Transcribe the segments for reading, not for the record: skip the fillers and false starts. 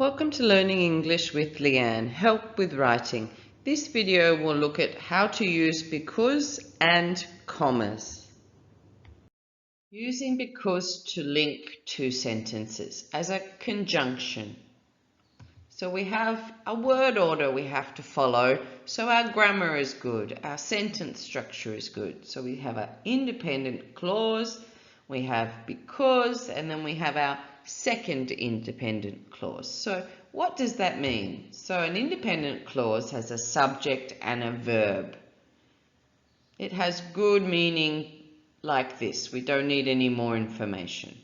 Welcome to Learning English with Leanne, Help with Writing. This video will look at how to use because and commas. Using because to link two sentences as a conjunction. So we have a word order we have to follow, so our grammar is good, our sentence structure is good. So we have an independent clause, we have because, and then we have our second independent clause. So what does that mean? So an independent clause has a subject and a verb. It has good meaning like this. We don't need any more information.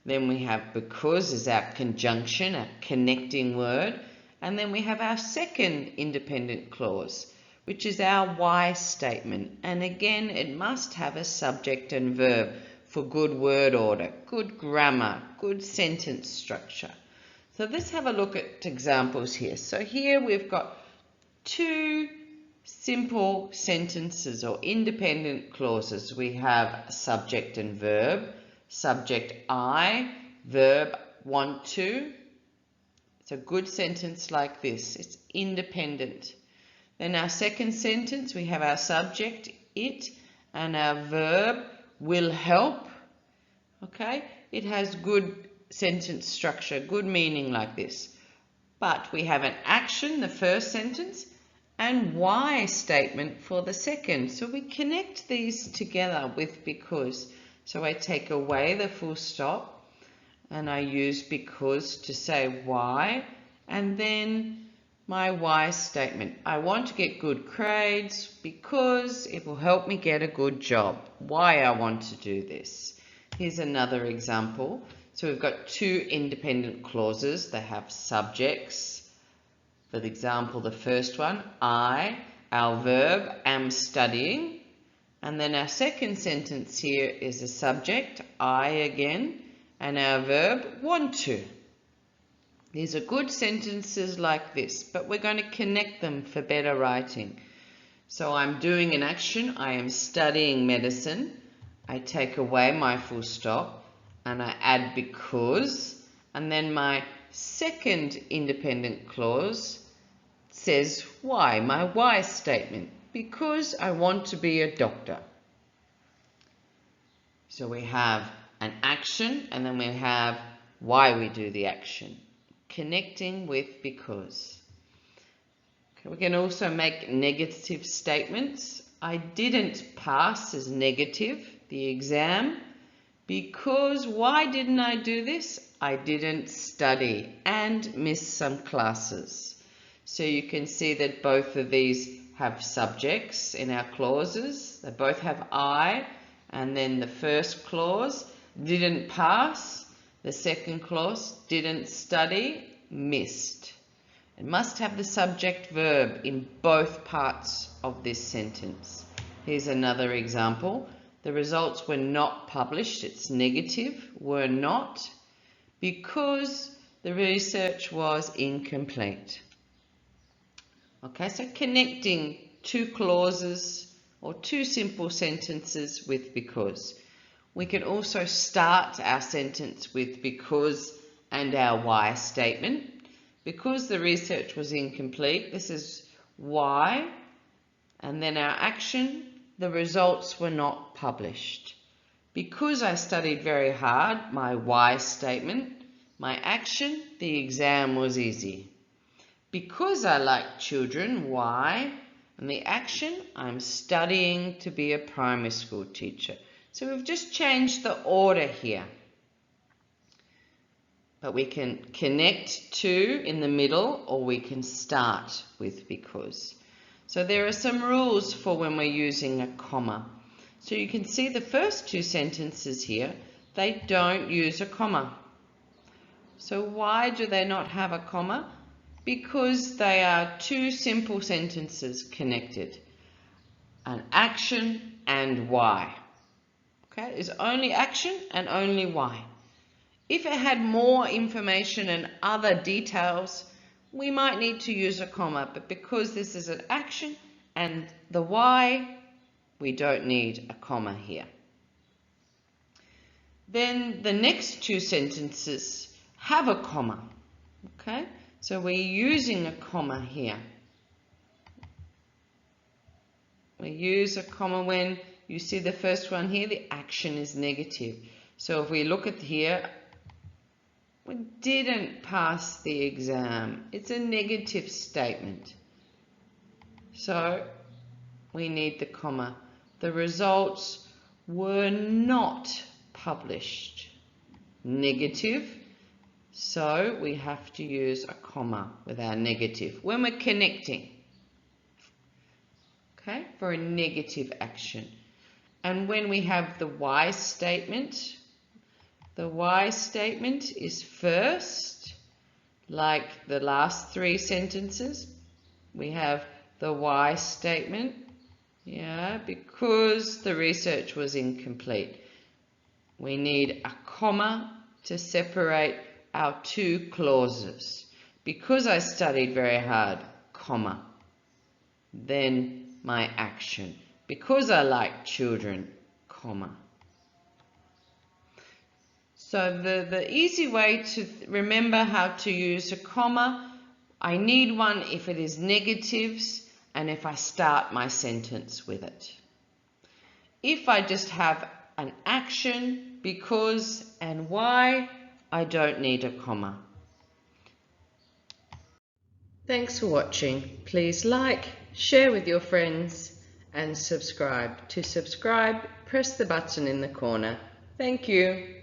Then we have because is our conjunction, a connecting word. And then we have our second independent clause, which is our why statement. And again, it must have a subject and verb for good word order, good grammar, good sentence structure. So let's have a look at examples here. So here we've got two simple sentences or independent clauses. We have subject and verb. Subject I, verb want to. It's a good sentence like this. It's independent. Then our second sentence, we have our subject, it, and our verb, will help. Okay? It has good sentence structure, good meaning like this. But we have an action, the first sentence, and why statement for the second. So we connect these together with because. So I take away the full stop and I use because to say why, and then my why statement. I want to get good grades because it will help me get a good job. Why I want to do this. Here's another example. So we've got two independent clauses. They have subjects. For example, the first one, I, our verb, am studying. And then our second sentence here is a subject, I again, and our verb, want to. These are good sentences like this, but we're going to connect them for better writing. So I'm doing an action, I am studying medicine. I take away my full stop and I add because, and then my second independent clause says why, my why statement. Because I want to be a doctor. So we have an action and then we have why we do the action. Connecting with because. Okay, we can also make negative statements. I didn't pass as negative, the exam, because why didn't I do this? I didn't study and missed some classes. So you can see that both of these have subjects in our clauses. They both have I, and then the first clause, didn't pass. The second clause, didn't study, missed. It must have the subject verb in both parts of this sentence. Here's another example. The results were not published. It's negative, were not, because the research was incomplete. Okay, so connecting two clauses or two simple sentences with because. We can also start our sentence with because and our why statement. Because the research was incomplete, this is why, and then our action, the results were not published. Because I studied very hard, my why statement. My action, the exam was easy. Because I like children, why? And the action, I'm studying to be a primary school teacher. So we've just changed the order here. But we can connect to in the middle, or we can start with because. So there are some rules for when we're using a comma. So you can see the first two sentences here, they don't use a comma. So why do they not have a comma? Because they are two simple sentences connected. An action and why. Okay, it's only action and only why. If it had more information and other details, we might need to use a comma, but because this is an action and the why, we don't need a comma here. Then the next two sentences have a comma. Okay, so we're using a comma here. We use a comma when you see the first one here, the action is negative. So if we look at here, we didn't pass the exam. It's a negative statement. So we need the comma. The results were not published. Negative. So we have to use a comma with our negative when we're connecting. Okay, for a negative action. And when we have the why statement, the why statement is first, like the last three sentences. We have the why statement, because the research was incomplete. We need a comma to separate our two clauses. Because I studied very hard, comma. Then my action. Because I like children, comma. So the easy way to remember how to use a comma, I need one if it is negatives and if I start my sentence with it. If I just have an action, because and why, I don't need a comma. Thanks for watching. Please like, share with your friends and subscribe. To subscribe, press the button in the corner. Thank you.